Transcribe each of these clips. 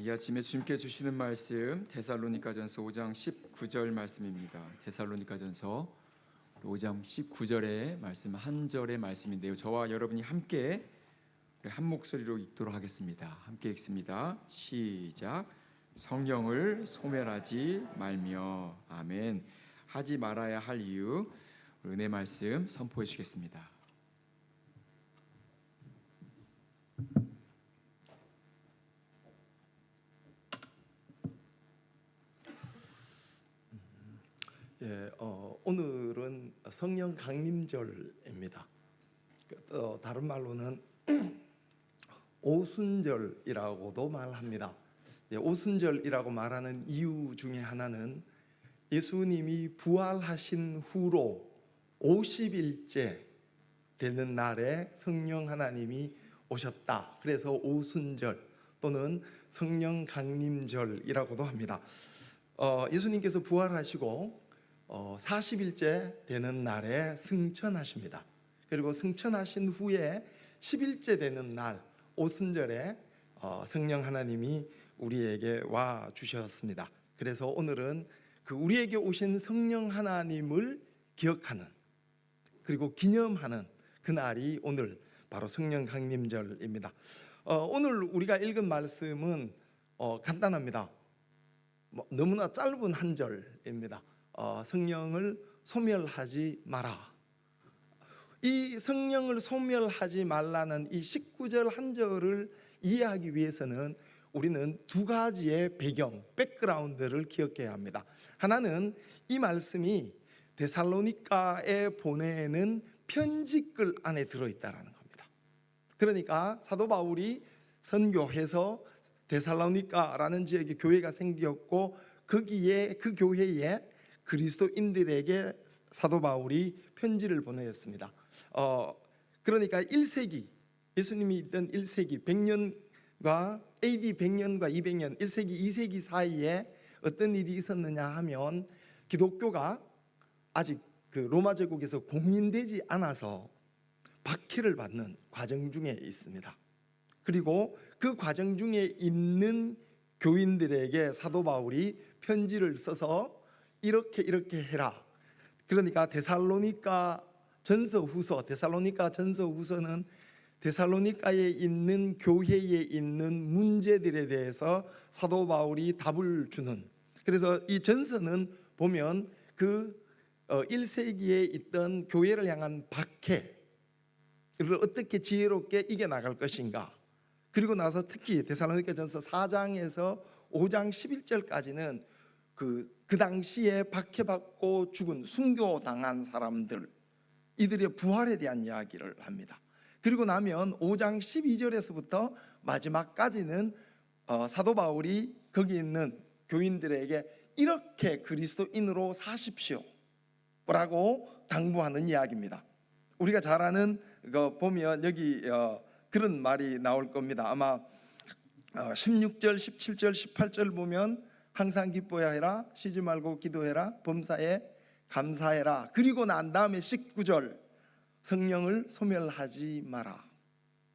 이 아침에 주님께 주시는 말씀 데살로니가전서 5장 19절 말씀입니다. 데살로니가전서 5장 19절의 말씀 한 절의 말씀인데요. 저와 여러분이 함께 한 목소리로 읽도록 하겠습니다. 함께 읽습니다. 시작. 성령을 소멸하지 말며. 아멘. 하지 말아야 할 이유 은혜 말씀 선포해 주시겠습니다. 오늘은 성령 강림절입니다. 다른 말로는 오순절이라고도 말합니다. 오순절이라고 말하는 이유 중에 하나는 예수님이 부활하신 후로 50일째 되는 날에 성령 하나님이 오셨다. 그래서 오순절 또는 성령 강림절이라고도 합니다. 예수님께서 부활하시고 40일째 되는 날에 승천하십니다. 그리고 승천하신 후에 10일째 되는 날 오순절에 성령 하나님이 우리에게 와 주셨습니다. 그래서 오늘은 그 우리에게 오신 성령 하나님을 기억하는 그리고 기념하는 그날이 오늘 바로 성령 강림절입니다. 오늘 우리가 읽은 말씀은 간단합니다. 너무나 짧은 한 절입니다. 성령을 소멸하지 마라. 이 성령을 소멸하지 말라는 이 19절 한 절을 이해하기 위해서는 우리는 두 가지의 배경, 백그라운드를 기억해야 합니다. 하나는 이 말씀이 데살로니가에 보내는 편지글 안에 들어있다는 겁니다. 그러니까 사도 바울이 선교해서 데살로니가라는 지역에 교회가 생겼고 거기에 그 교회에 그리스도인들에게 사도 바울이 편지를 보내었습니다. 그러니까 1세기 예수님이 있던 1세기 100년과 AD 100년과 200년 1세기 2세기 사이에 어떤 일이 있었느냐 하면 기독교가 아직 그 로마 제국에서 공인되지 않아서 박해를 받는 과정 중에 있습니다. 그리고 그 과정 중에 있는 교인들에게 사도 바울이 편지를 써서 이렇게 해라. 그러니까 데살로니가 전서 후서는 데살로니가에 있는 교회에 있는 문제들에 대해서 사도 바울이 답을 주는. 그래서 이 전서는 보면 그 1세기에 있던 교회를 향한 박해를 어떻게 지혜롭게 이겨나갈 것인가. 그리고 나서 특히 데살로니가전서 4장에서 5장 11절까지는 그 당시에 박해받고 죽은 순교당한 사람들 이들의 부활에 대한 이야기를 합니다. 그리고 나면 5장 12절에서부터 마지막까지는 사도 바울이 거기 있는 교인들에게 이렇게 그리스도인으로 사십시오 라고 당부하는 이야기입니다. 우리가 잘 아는 거 보면 여기 그런 말이 나올 겁니다. 아마 16절, 17절, 18절 보면 항상 기뻐해야 해라, 쉬지 말고 기도해라, 범사에 감사해라. 그리고 난 다음에 19절 성령을 소멸하지 마라.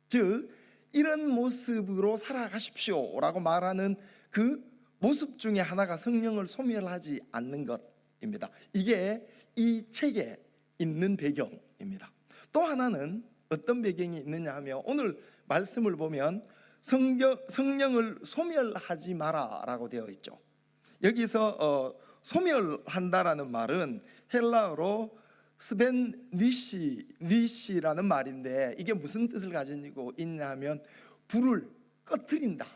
즉 이런 모습으로 살아가십시오 라고 말하는 그 모습 중에 하나가 성령을 소멸하지 않는 것입니다. 이게 이 책에 있는 배경입니다. 또 하나는 어떤 배경이 있느냐 하면 오늘 말씀을 보면 성령을 소멸하지 마라 라고 되어 있죠. 여기서 소멸한다라는 말은 헬라어로 스벤리시라는 말인데 이게 무슨 뜻을 가지고 있냐면 불을 꺼트린다,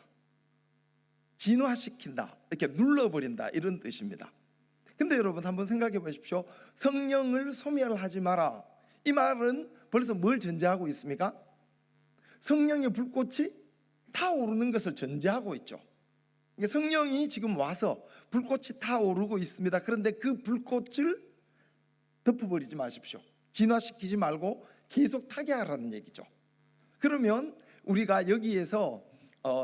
진화시킨다, 이렇게 눌러버린다 이런 뜻입니다. 근데 여러분 한번 생각해 보십시오. 성령을 소멸하지 마라, 이 말은 벌써 뭘 전제하고 있습니까? 성령의 불꽃이 타오르는 것을 전제하고 있죠. 성령이 지금 와서 불꽃이 타오르고 있습니다. 그런데 그 불꽃을 덮어버리지 마십시오. 진화시키지 말고 계속 타게 하라는 얘기죠. 그러면 우리가 여기에서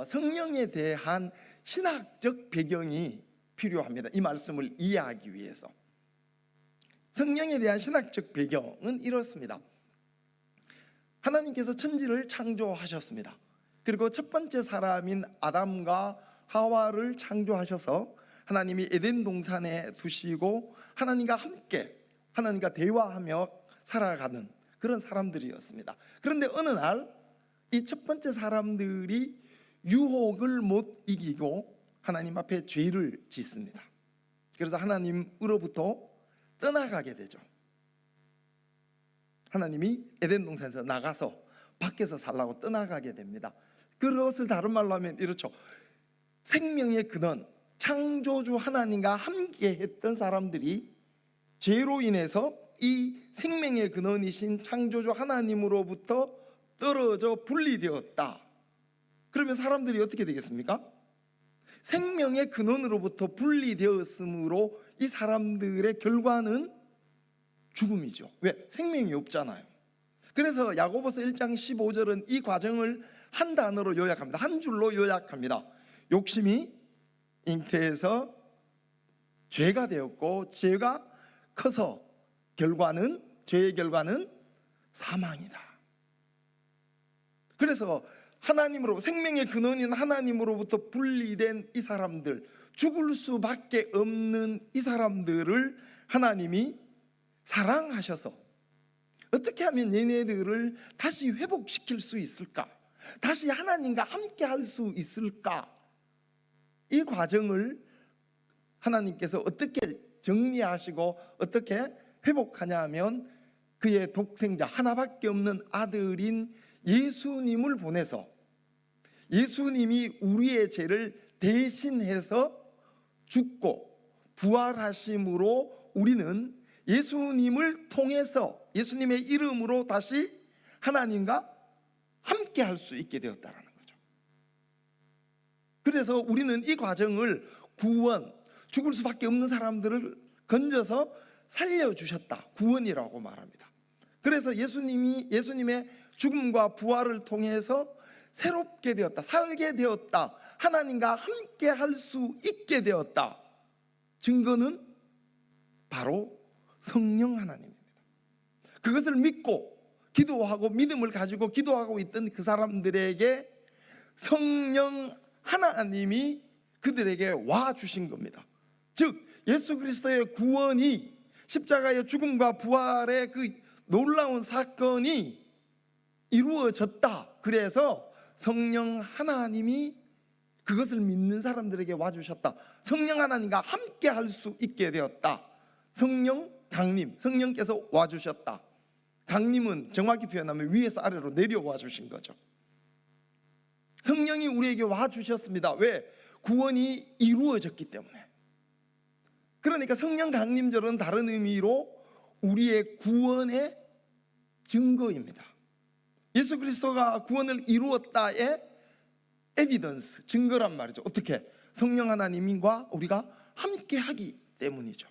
성령에 대한 신학적 배경이 필요합니다. 이 말씀을 이해하기 위해서. 성령에 대한 신학적 배경은 이렇습니다. 하나님께서 천지를 창조하셨습니다. 그리고 첫 번째 사람인 아담과 하와를 창조하셔서 하나님이 에덴 동산에 두시고 하나님과 함께 하나님과 대화하며 살아가는 그런 사람들이었습니다. 그런데 어느 날 이 첫 번째 사람들이 유혹을 못 이기고 하나님 앞에 죄를 짓습니다. 그래서 하나님으로부터 떠나가게 되죠. 하나님이 에덴 동산에서 나가서 밖에서 살라고 떠나가게 됩니다. 그것을 다른 말로 하면 이렇죠. 생명의 근원, 창조주 하나님과 함께 했던 사람들이 죄로 인해서 이 생명의 근원이신 창조주 하나님으로부터 떨어져 분리되었다. 그러면 사람들이 어떻게 되겠습니까? 생명의 근원으로부터 분리되었으므로 이 사람들의 결과는 죽음이죠. 왜? 생명이 없잖아요. 그래서 야고보서 1장 15절은 이 과정을 한 단어로 요약합니다. 한 줄로 요약합니다. 욕심이 잉태해서 죄가 되었고 죄가 커서 죄의 결과는 사망이다. 그래서 생명의 근원인 하나님으로부터 분리된 이 사람들, 죽을 수밖에 없는 이 사람들을 하나님이 사랑하셔서 어떻게 하면 얘네들을 다시 회복시킬 수 있을까? 다시 하나님과 함께 할 수 있을까? 이 과정을 하나님께서 어떻게 정리하시고 어떻게 회복하냐 하면 그의 독생자 하나밖에 없는 아들인 예수님을 보내서 예수님이 우리의 죄를 대신해서 죽고 부활하심으로 우리는 예수님을 통해서 예수님의 이름으로 다시 하나님과 함께 할 수 있게 되었다는 거죠. 그래서 우리는 이 과정을 구원, 죽을 수밖에 없는 사람들을 건져서 살려주셨다, 구원이라고 말합니다. 그래서 예수님의 죽음과 부활을 통해서 새롭게 되었다, 살게 되었다, 하나님과 함께 할 수 있게 되었다. 증거는 바로 성령 하나님입니다. 그것을 믿고 기도하고 믿음을 가지고 기도하고 있던 그 사람들에게 성령 하나님이 그들에게 와 주신 겁니다. 즉 예수 그리스도의 구원이, 십자가의 죽음과 부활의 그 놀라운 사건이 이루어졌다. 그래서 성령 하나님이 그것을 믿는 사람들에게 와주셨다. 성령 하나님과 함께 할 수 있게 되었다. 성령 강림, 성령께서 와주셨다. 강림은 정확히 표현하면 위에서 아래로 내려와 주신 거죠. 성령이 우리에게 와주셨습니다. 왜? 구원이 이루어졌기 때문에. 그러니까 성령 강림절은 다른 의미로 우리의 구원의 증거입니다. 예수 그리스도가 구원을 이루었다의 에비던스, 증거란 말이죠. 어떻게? 성령 하나님과 우리가 함께 하기 때문이죠.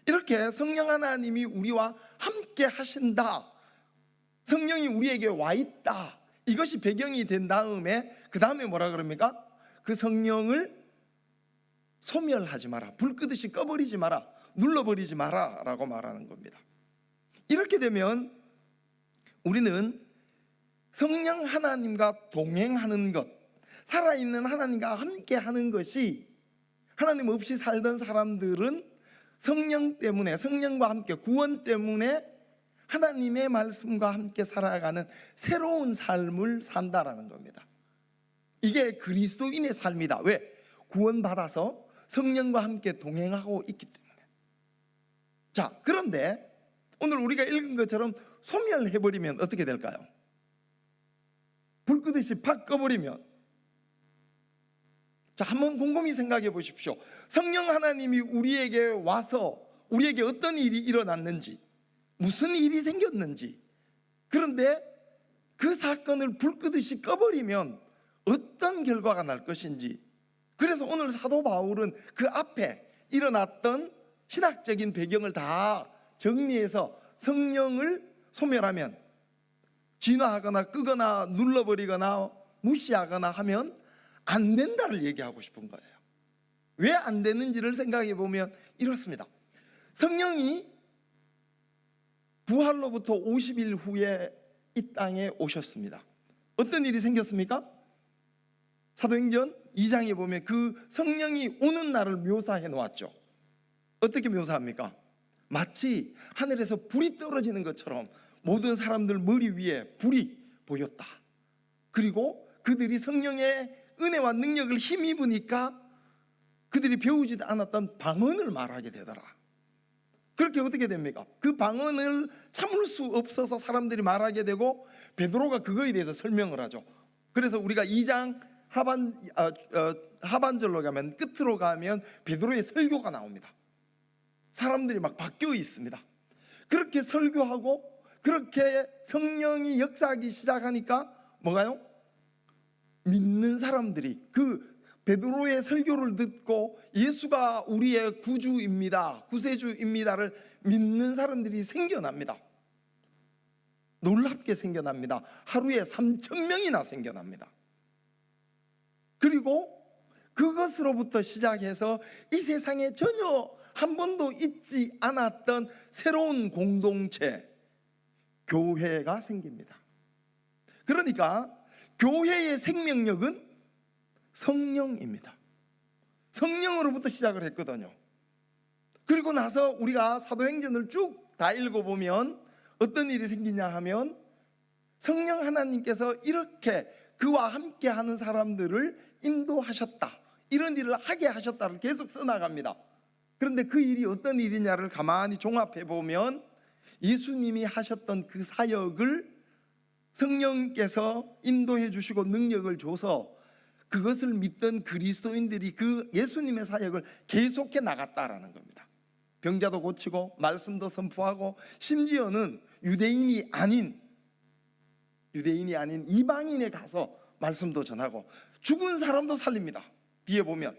이렇게 성령 하나님이 우리와 함께 하신다, 성령이 우리에게 와 있다, 이것이 배경이 된 다음에 그 다음에 뭐라 그럽니까? 그 성령을 소멸하지 마라, 불 끄듯이 꺼버리지 마라, 눌러버리지 마라 라고 말하는 겁니다. 이렇게 되면 우리는 성령 하나님과 동행하는 것, 살아있는 하나님과 함께 하는 것이, 하나님 없이 살던 사람들은 성령 때문에, 성령과 함께 구원 때문에 하나님의 말씀과 함께 살아가는 새로운 삶을 산다라는 겁니다. 이게 그리스도인의 삶이다. 왜? 구원받아서 성령과 함께 동행하고 있기 때문에. 자, 그런데 오늘 우리가 읽은 것처럼 소멸해버리면 어떻게 될까요? 불 끄듯이 팍 꺼버리면. 자, 한번 곰곰이 생각해 보십시오. 성령 하나님이 우리에게 와서 우리에게 어떤 일이 일어났는지, 무슨 일이 생겼는지, 그런데 그 사건을 불 끄듯이 꺼버리면 어떤 결과가 날 것인지. 그래서 오늘 사도 바울은 그 앞에 일어났던 신학적인 배경을 다 정리해서 성령을 소멸하면, 진화하거나 끄거나 눌러버리거나 무시하거나 하면 안 된다를 얘기하고 싶은 거예요. 왜 안 되는지를 생각해 보면 이렇습니다. 성령이 부활로부터 50일 후에 이 땅에 오셨습니다. 어떤 일이 생겼습니까? 사도행전 2장에 보면 그 성령이 오는 날을 묘사해 놓았죠. 어떻게 묘사합니까? 마치 하늘에서 불이 떨어지는 것처럼 모든 사람들 머리 위에 불이 보였다. 그리고 그들이 성령의 은혜와 능력을 힘입으니까 그들이 배우지도 않았던 방언을 말하게 되더라. 그렇게 어떻게 됩니까? 그 방언을 참을 수 없어서 사람들이 말하게 되고 베드로가 그거에 대해서 설명을 하죠. 그래서 우리가 2장 하반절로 가면, 끝으로 가면 베드로의 설교가 나옵니다. 사람들이 막 바뀌어 있습니다. 그렇게 설교하고 그렇게 성령이 역사하기 시작하니까 뭐가요? 믿는 사람들이 그 베드로의 설교를 듣고 예수가 우리의 구주입니다, 구세주입니다를 믿는 사람들이 생겨납니다. 놀랍게 생겨납니다. 하루에 3,000명이나 생겨납니다. 그리고 그것으로부터 시작해서 이 세상에 전혀 한 번도 있지 않았던 새로운 공동체, 교회가 생깁니다. 그러니까 교회의 생명력은 성령입니다. 성령으로부터 시작을 했거든요. 그리고 나서 우리가 사도행전을 쭉 다 읽어보면 어떤 일이 생기냐 하면 성령 하나님께서 이렇게 그와 함께 하는 사람들을 인도하셨다, 이런 일을 하게 하셨다를 계속 써나갑니다. 그런데 그 일이 어떤 일이냐를 가만히 종합해 보면 예수님이 하셨던 그 사역을 성령께서 인도해 주시고 능력을 줘서 그것을 믿던 그리스도인들이 그 예수님의 사역을 계속해 나갔다라는 겁니다. 병자도 고치고 말씀도 선포하고 심지어는 유대인이 아닌 이방인에 가서 말씀도 전하고 죽은 사람도 살립니다. 뒤에 보면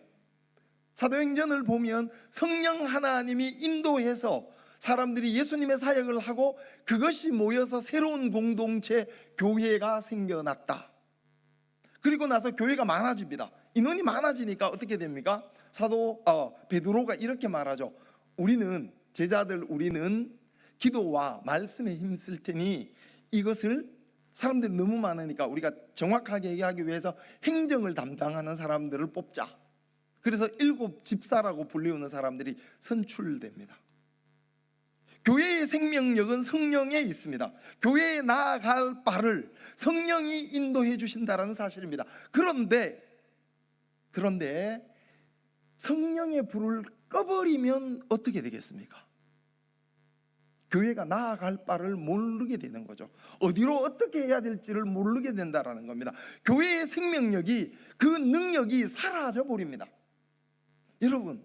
사도행전을 보면 성령 하나님이 인도해서 사람들이 예수님의 사역을 하고 그것이 모여서 새로운 공동체 교회가 생겨났다. 그리고 나서 교회가 많아집니다. 인원이 많아지니까 어떻게 됩니까? 베드로가 이렇게 말하죠. 우리는 기도와 말씀에 힘쓸 테니 이것을, 사람들이 너무 많으니까 우리가 정확하게 얘기하기 위해서 행정을 담당하는 사람들을 뽑자. 그래서 7 집사라고 불리우는 사람들이 선출됩니다. 교회의 생명력은 성령에 있습니다. 교회에 나아갈 바를 성령이 인도해 주신다라는 사실입니다. 그런데 성령의 불을 꺼버리면 어떻게 되겠습니까? 교회가 나아갈 바를 모르게 되는 거죠. 어디로 어떻게 해야 될지를 모르게 된다라는 겁니다. 교회의 생명력이, 그 능력이 사라져 버립니다. 여러분,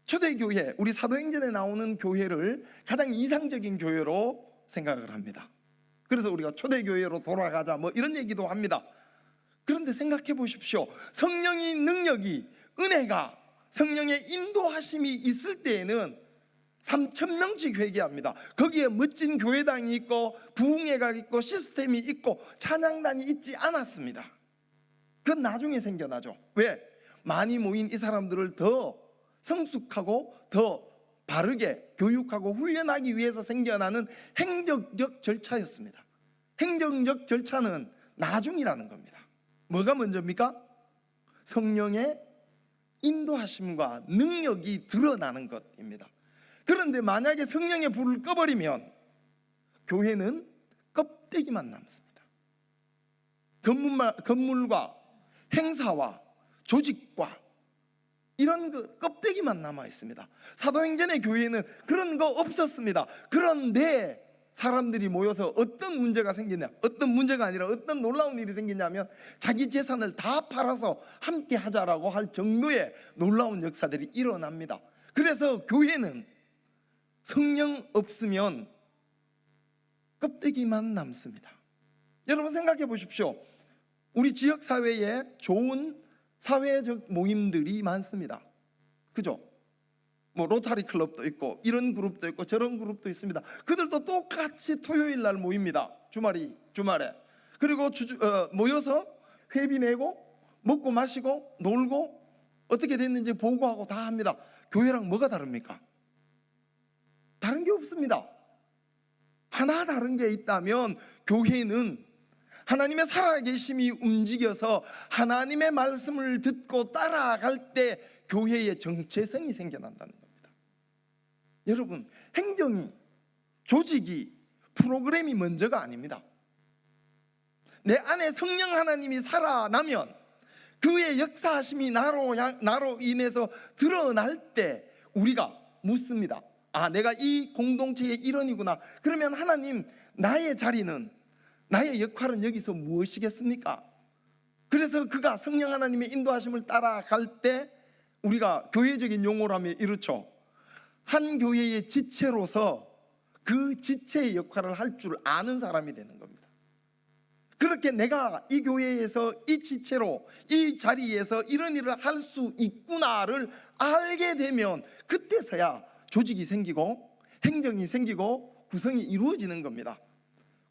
초대교회, 우리 사도행전에 나오는 교회를 가장 이상적인 교회로 생각을 합니다. 그래서 우리가 초대교회로 돌아가자 뭐 이런 얘기도 합니다. 그런데 생각해 보십시오. 성령의 능력이, 은혜가, 성령의 인도하심이 있을 때에는 3,000명씩 회개합니다. 거기에 멋진 교회당이 있고 부흥회가 있고 시스템이 있고 찬양단이 있지 않았습니다. 그건 나중에 생겨나죠. 왜? 많이 모인 이 사람들을 더 성숙하고 더 바르게 교육하고 훈련하기 위해서 생겨나는 행정적 절차였습니다. 행정적 절차는 나중이라는 겁니다. 뭐가 먼저입니까? 성령의 인도하심과 능력이 드러나는 것입니다. 그런데 만약에 성령의 불을 꺼버리면 교회는 껍데기만 남습니다. 건물과 행사와 조직과 이런 그 껍데기만 남아 있습니다. 사도행전의 교회는 그런 거 없었습니다. 그런데 사람들이 모여서 어떤 문제가 생기냐, 어떤 문제가 아니라 어떤 놀라운 일이 생기냐면 자기 재산을 다 팔아서 함께 하자라고 할 정도의 놀라운 역사들이 일어납니다. 그래서 교회는 성령 없으면 껍데기만 남습니다. 여러분 생각해 보십시오. 우리 지역 사회에 좋은 사회적 모임들이 많습니다. 그죠? 뭐 로타리 클럽도 있고 이런 그룹도 있고 저런 그룹도 있습니다. 그들도 똑같이 토요일 날 모입니다. 주말에. 그리고 모여서 회비 내고 먹고 마시고 놀고 어떻게 됐는지 보고하고 다 합니다. 교회랑 뭐가 다릅니까? 다른 게 없습니다. 하나 다른 게 있다면 교회는 하나님의 살아계심이 움직여서 하나님의 말씀을 듣고 따라갈 때 교회의 정체성이 생겨난다는 겁니다. 여러분, 행정이, 조직이, 프로그램이 먼저가 아닙니다. 내 안에 성령 하나님이 살아나면 그의 역사하심이 나로 인해서 드러날 때 우리가 묻습니다. 아, 내가 이 공동체의 일원이구나. 그러면 하나님, 나의 자리는, 나의 역할은 여기서 무엇이겠습니까? 그래서 그가 성령 하나님의 인도하심을 따라갈 때 우리가 교회적인 용어로 하면 이렇죠. 한 교회의 지체로서 그 지체의 역할을 할 줄 아는 사람이 되는 겁니다. 그렇게 내가 이 교회에서 이 지체로 이 자리에서 이런 일을 할 수 있구나를 알게 되면 그때서야 조직이 생기고 행정이 생기고 구성이 이루어지는 겁니다.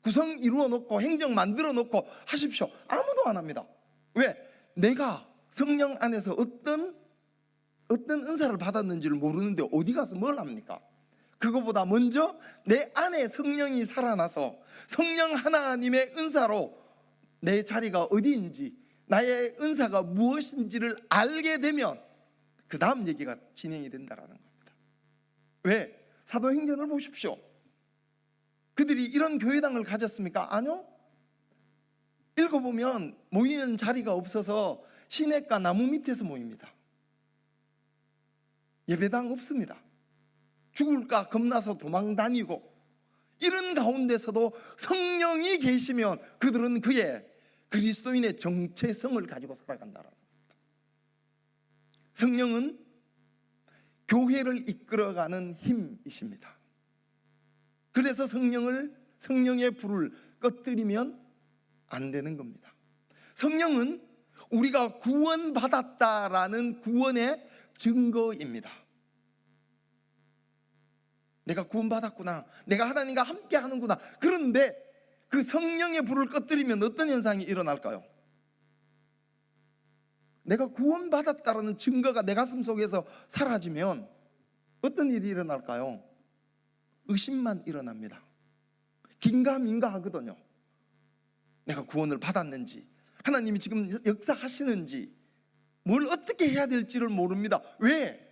구성 이루어 놓고 행정 만들어 놓고 하십시오. 아무도 안 합니다. 왜? 내가 성령 안에서 어떤 은사를 받았는지를 모르는데 어디 가서 뭘 합니까? 그거보다 먼저 내 안에 성령이 살아나서 성령 하나님의 은사로 내 자리가 어디인지, 나의 은사가 무엇인지를 알게 되면 그 다음 얘기가 진행이 된다라는 겁니다. 왜? 사도행전을 보십시오. 그들이 이런 교회당을 가졌습니까? 아니요. 읽어보면 모이는 자리가 없어서 시냇가 나무 밑에서 모입니다. 예배당 없습니다. 죽을까 겁나서 도망 다니고, 이런 가운데서도 성령이 계시면 그들은 그의 그리스도인의 정체성을 가지고 살아간다는 겁니다. 성령은 교회를 이끌어가는 힘이십니다. 그래서 성령의 불을 꺼뜨리면 안 되는 겁니다. 성령은 우리가 구원받았다라는 구원의 증거입니다. 내가 구원받았구나, 내가 하나님과 함께 하는구나. 그런데 그 성령의 불을 꺼뜨리면 어떤 현상이 일어날까요? 내가 구원받았다라는 증거가 내 가슴 속에서 사라지면 어떤 일이 일어날까요? 의심만 일어납니다. 긴가민가 하거든요. 내가 구원을 받았는지, 하나님이 지금 역사하시는지, 뭘 어떻게 해야 될지를 모릅니다. 왜?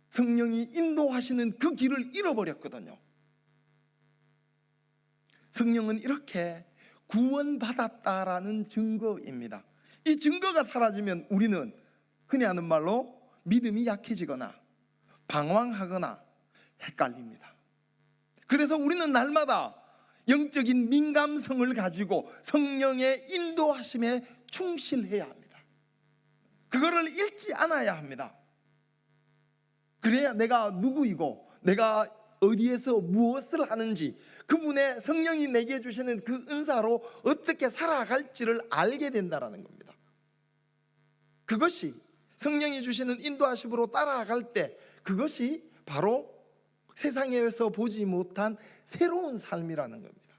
성령이 인도하시는 그 길을 잃어버렸거든요. 성령은 이렇게 구원받았다라는 증거입니다. 이 증거가 사라지면 우리는 흔히 하는 말로 믿음이 약해지거나 방황하거나 헷갈립니다. 그래서 우리는 날마다 영적인 민감성을 가지고 성령의 인도하심에 충실해야 합니다. 그거를 잃지 않아야 합니다. 그래야 내가 누구이고 내가 어디에서 무엇을 하는지, 그분의 성령이 내게 주시는 그 은사로 어떻게 살아갈지를 알게 된다는 겁니다. 그것이 성령이 주시는 인도하심으로 따라갈 때, 그것이 바로 세상에서 보지 못한 새로운 삶이라는 겁니다.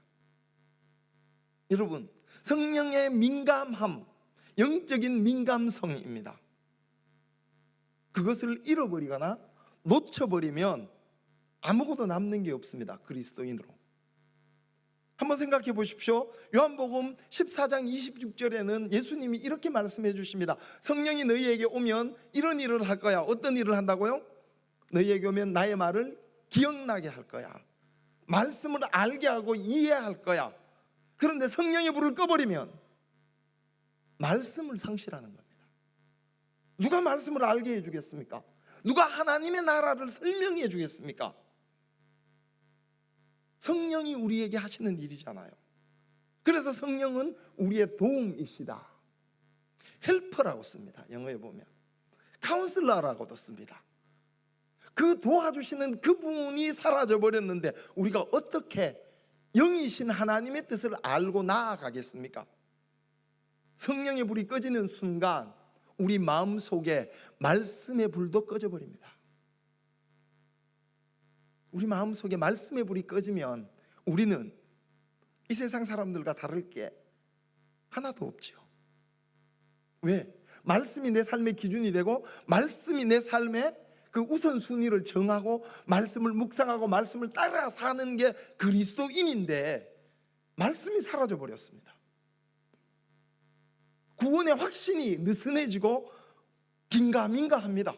여러분, 성령의 민감함, 영적인 민감성입니다. 그것을 잃어버리거나 놓쳐버리면 아무것도 남는 게 없습니다. 그리스도인으로. 한번 생각해 보십시오. 요한복음 14장 26절에는 예수님이 이렇게 말씀해 주십니다. 성령이 너희에게 오면 이런 일을 할 거야. 어떤 일을 한다고요? 너희에게 오면 나의 말을 기억나게 할 거야. 말씀을 알게 하고 이해할 거야. 그런데 성령의 불을 꺼버리면 말씀을 상실하는 겁니다. 누가 말씀을 알게 해주겠습니까? 누가 하나님의 나라를 설명해 주겠습니까? 성령이 우리에게 하시는 일이잖아요. 그래서 성령은 우리의 도움이시다. 헬퍼라고 씁니다. 영어에 보면 카운슬러라고도 씁니다. 그 도와주시는 그분이 사라져버렸는데 우리가 어떻게 영이신 하나님의 뜻을 알고 나아가겠습니까? 성령의 불이 꺼지는 순간 우리 마음속에 말씀의 불도 꺼져버립니다. 우리 마음속에 말씀의 불이 꺼지면 우리는 이 세상 사람들과 다를 게 하나도 없지요. 왜? 말씀이 내 삶의 기준이 되고 말씀이 내 삶의 그 우선순위를 정하고 말씀을 묵상하고 말씀을 따라 사는 게 그리스도인인데 말씀이 사라져 버렸습니다. 구원의 확신이 느슨해지고 긴가민가합니다.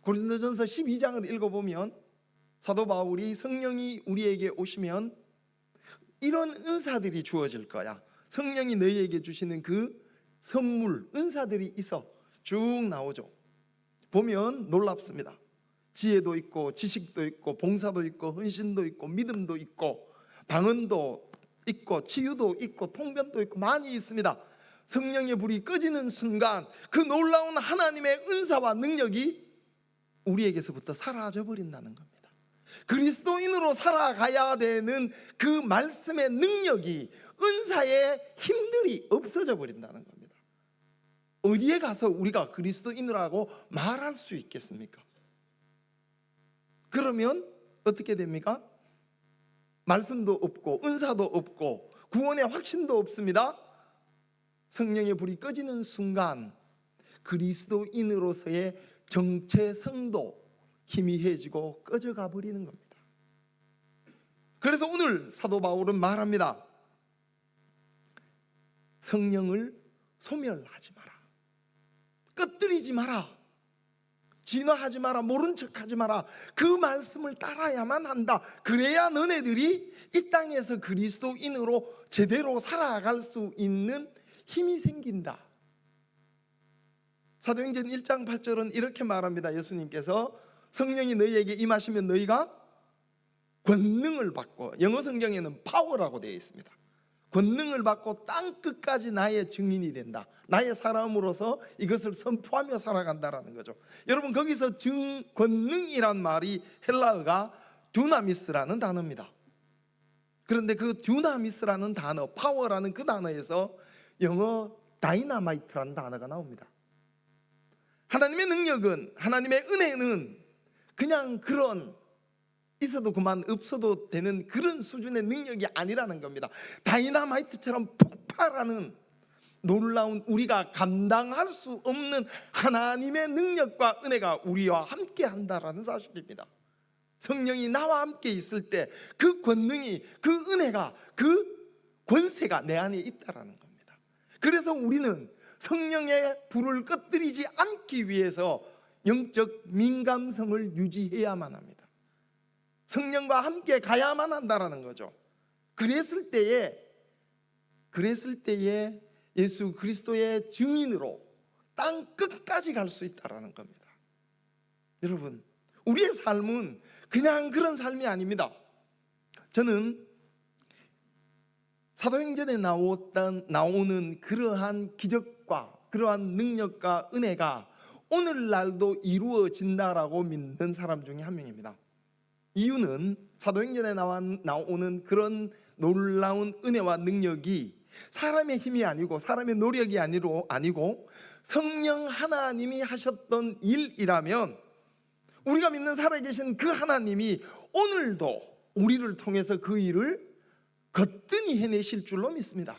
고린도전서 12장을 읽어보면 사도 바울이 성령이 우리에게 오시면 이런 은사들이 주어질 거야. 성령이 너희에게 주시는 그 선물, 은사들이 있어 쭉 나오죠. 보면 놀랍습니다. 지혜도 있고 지식도 있고 봉사도 있고 헌신도 있고 믿음도 있고 방언도 있고 치유도 있고 통변도 있고 많이 있습니다. 성령의 불이 꺼지는 순간 그 놀라운 하나님의 은사와 능력이 우리에게서부터 사라져 버린다는 겁니다. 그리스도인으로 살아가야 되는 그 말씀의 능력이, 은사의 힘들이 없어져 버린다는 겁니다. 어디에 가서 우리가 그리스도인이라고 말할 수 있겠습니까? 그러면 어떻게 됩니까? 말씀도 없고 은사도 없고 구원의 확신도 없습니다. 성령의 불이 꺼지는 순간 그리스도인으로서의 정체성도 희미해지고 꺼져가 버리는 겁니다. 그래서 오늘 사도 바울은 말합니다. 성령을 소멸하지 마라. 꺼뜨리지 마라. 진화하지 마라. 모른 척하지 마라. 그 말씀을 따라야만 한다. 그래야 너네들이 이 땅에서 그리스도인으로 제대로 살아갈 수 있는 힘이 생긴다. 사도행전 1장 8절은 이렇게 말합니다. 예수님께서 성령이 너희에게 임하시면 너희가 권능을 받고, 영어 성경에는 파워라고 되어 있습니다. 권능을 받고 땅 끝까지 나의 증인이 된다. 나의 사람으로서 이것을 선포하며 살아간다라는 거죠. 여러분, 거기서 권능이란 말이 헬라어가 듀나미스라는 단어입니다. 그런데 그 듀나미스라는 단어, 파워라는 그 단어에서 영어 다이나마이트라는 단어가 나옵니다. 하나님의 능력은, 하나님의 은혜는 그냥 그런 있어도 그만 없어도 되는 그런 수준의 능력이 아니라는 겁니다. 다이나마이트처럼 폭발하는 놀라운, 우리가 감당할 수 없는 하나님의 능력과 은혜가 우리와 함께 한다라는 사실입니다. 성령이 나와 함께 있을 때 그 권능이, 그 은혜가, 그 권세가 내 안에 있다라는 겁니다. 그래서 우리는 성령의 불을 꺼뜨리지 않기 위해서 영적 민감성을 유지해야만 합니다. 성령과 함께 가야만 한다라는 거죠. 그랬을 때에 예수 그리스도의 증인으로 땅 끝까지 갈 수 있다라는 겁니다. 여러분, 우리의 삶은 그냥 그런 삶이 아닙니다. 저는 사도행전에 나오는 그러한 기적과 그러한 능력과 은혜가 오늘날도 이루어진다라고 믿는 사람 중에 한 명입니다. 이유는 사도행전에 나오는 그런 놀라운 은혜와 능력이 사람의 힘이 아니고 사람의 노력이 아니고 성령 하나님이 하셨던 일이라면, 우리가 믿는 살아계신 그 하나님이 오늘도 우리를 통해서 그 일을 거뜬히 해내실 줄로 믿습니다.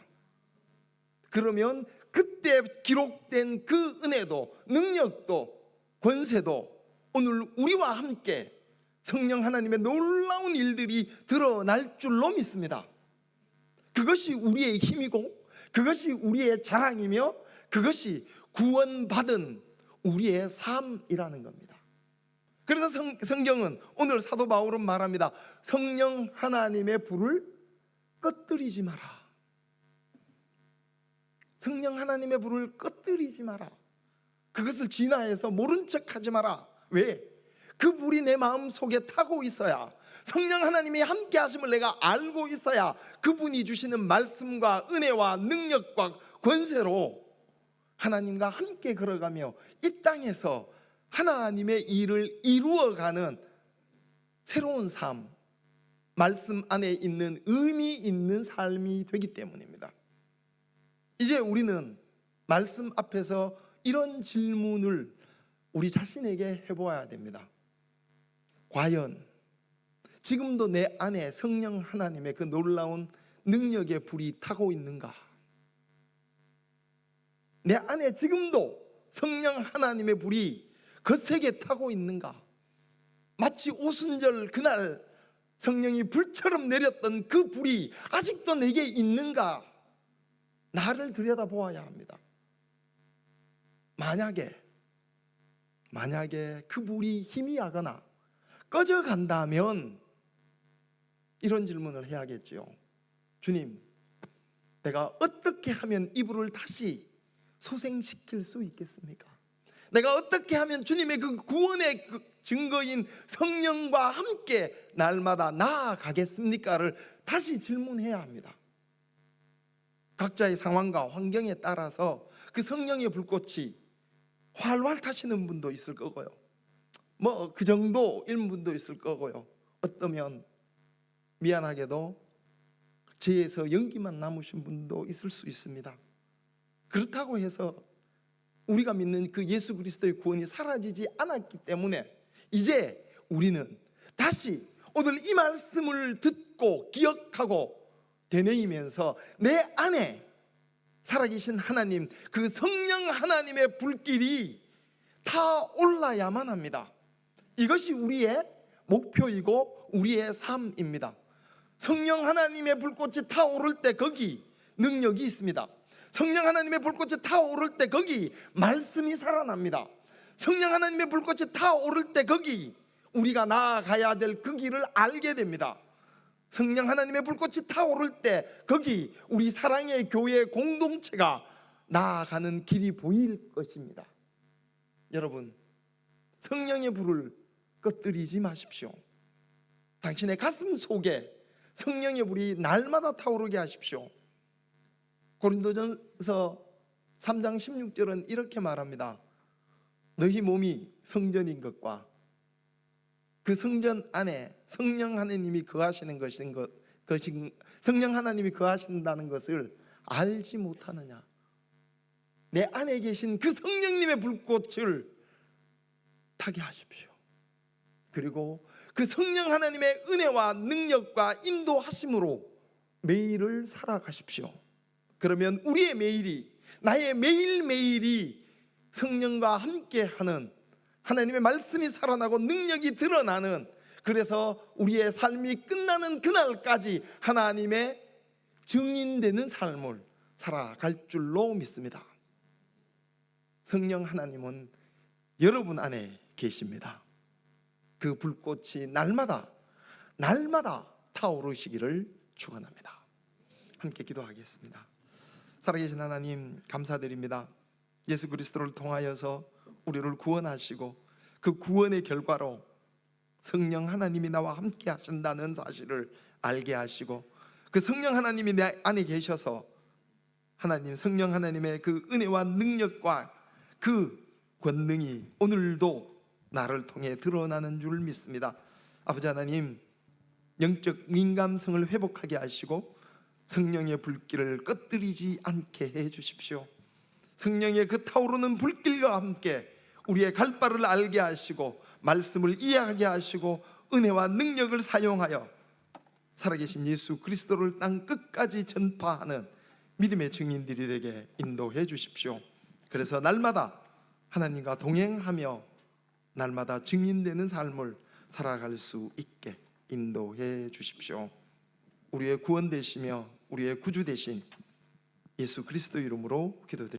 그러면 그때 기록된 그 은혜도, 능력도, 권세도 오늘 우리와 함께 성령 하나님의 놀라운 일들이 드러날 줄로 믿습니다. 그것이 우리의 힘이고, 그것이 우리의 자랑이며, 그것이 구원받은 우리의 삶이라는 겁니다. 그래서 성경은, 오늘 사도 바울은 말합니다. 성령 하나님의 불을 꺼뜨리지 마라. 성령 하나님의 불을 꺼뜨리지 마라. 그것을 진화해서 모른 척하지 마라. 왜? 그 불이 내 마음 속에 타고 있어야, 성령 하나님이 함께 하심을 내가 알고 있어야 그분이 주시는 말씀과 은혜와 능력과 권세로 하나님과 함께 걸어가며 이 땅에서 하나님의 일을 이루어가는 새로운 삶, 말씀 안에 있는 의미 있는 삶이 되기 때문입니다. 이제 우리는 말씀 앞에서 이런 질문을 우리 자신에게 해보아야 됩니다. 과연 지금도 내 안에 성령 하나님의 그 놀라운 능력의 불이 타고 있는가? 내 안에 지금도 성령 하나님의 불이 거세게 타고 있는가? 마치 오순절 그날 성령이 불처럼 내렸던 그 불이 아직도 내게 있는가? 나를 들여다보아야 합니다. 만약에 그 불이 희미하거나 꺼져간다면 이런 질문을 해야겠죠. 주님, 내가 어떻게 하면 이 불을 다시 소생시킬 수 있겠습니까? 내가 어떻게 하면 주님의 그 구원의 그 증거인 성령과 함께 날마다 나아가겠습니까를 다시 질문해야 합니다. 각자의 상황과 환경에 따라서 그 성령의 불꽃이 활활 타시는 분도 있을 거고요, 뭐 그 정도인 분도 있을 거고요, 어떠면 미안하게도 죄에서 연기만 남으신 분도 있을 수 있습니다. 그렇다고 해서 우리가 믿는 그 예수 그리스도의 구원이 사라지지 않았기 때문에 이제 우리는 다시 오늘 이 말씀을 듣고 기억하고 되뇌이면서 내 안에 살아계신 하나님, 그 성령 하나님의 불길이 타 올라야만 합니다. 이것이 우리의 목표이고 우리의 삶입니다. 성령 하나님의 불꽃이 타오를 때 거기 능력이 있습니다. 성령 하나님의 불꽃이 타오를 때 거기 말씀이 살아납니다. 성령 하나님의 불꽃이 타오를 때 거기 우리가 나아가야 될 그 길을 알게 됩니다. 성령 하나님의 불꽃이 타오를 때 거기 우리 사랑의 교회 공동체가 나아가는 길이 보일 것입니다. 여러분, 성령의 불을 꺼뜨리지 마십시오. 당신의 가슴 속에 성령의 불이 날마다 타오르게 하십시오. 고린도전서 3장 16절은 이렇게 말합니다. 너희 몸이 성전인 것과 그 성전 안에 성령 하나님이 거하시는 성령 하나님이 거하신다는 것을 알지 못하느냐. 내 안에 계신 그 성령님의 불꽃을 타게 하십시오. 그리고 그 성령 하나님의 은혜와 능력과 인도하심으로 매일을 살아가십시오. 그러면 우리의 매일이, 나의 매일매일이 성령과 함께하는, 하나님의 말씀이 살아나고 능력이 드러나는, 그래서 우리의 삶이 끝나는 그날까지 하나님의 증인되는 삶을 살아갈 줄로 믿습니다. 성령 하나님은 여러분 안에 계십니다. 그 불꽃이 날마다 타오르시기를 축원합니다. 함께 기도하겠습니다. 살아계신 하나님, 감사드립니다. 예수 그리스도를 통하여서 우리를 구원하시고 그 구원의 결과로 성령 하나님이 나와 함께 하신다는 사실을 알게 하시고, 그 성령 하나님이 내 안에 계셔서 하나님, 성령 하나님의 그 은혜와 능력과 그 권능이 오늘도 나를 통해 드러나는 줄 믿습니다. 아버지 하나님, 영적 민감성을 회복하게 하시고 성령의 불길을 꺼뜨리지 않게 해 주십시오. 성령의 그 타오르는 불길과 함께 우리의 갈 바를 알게 하시고 말씀을 이해하게 하시고 은혜와 능력을 사용하여 살아계신 예수 그리스도를 땅 끝까지 전파하는 믿음의 증인들이 되게 인도해 주십시오. 그래서 날마다 하나님과 동행하며 날마다 증인되는 삶을 살아갈 수 있게 인도해 주십시오. 우리의 구원 되시며 우리의 구주 되신 예수 그리스도 이름으로 기도드립니다.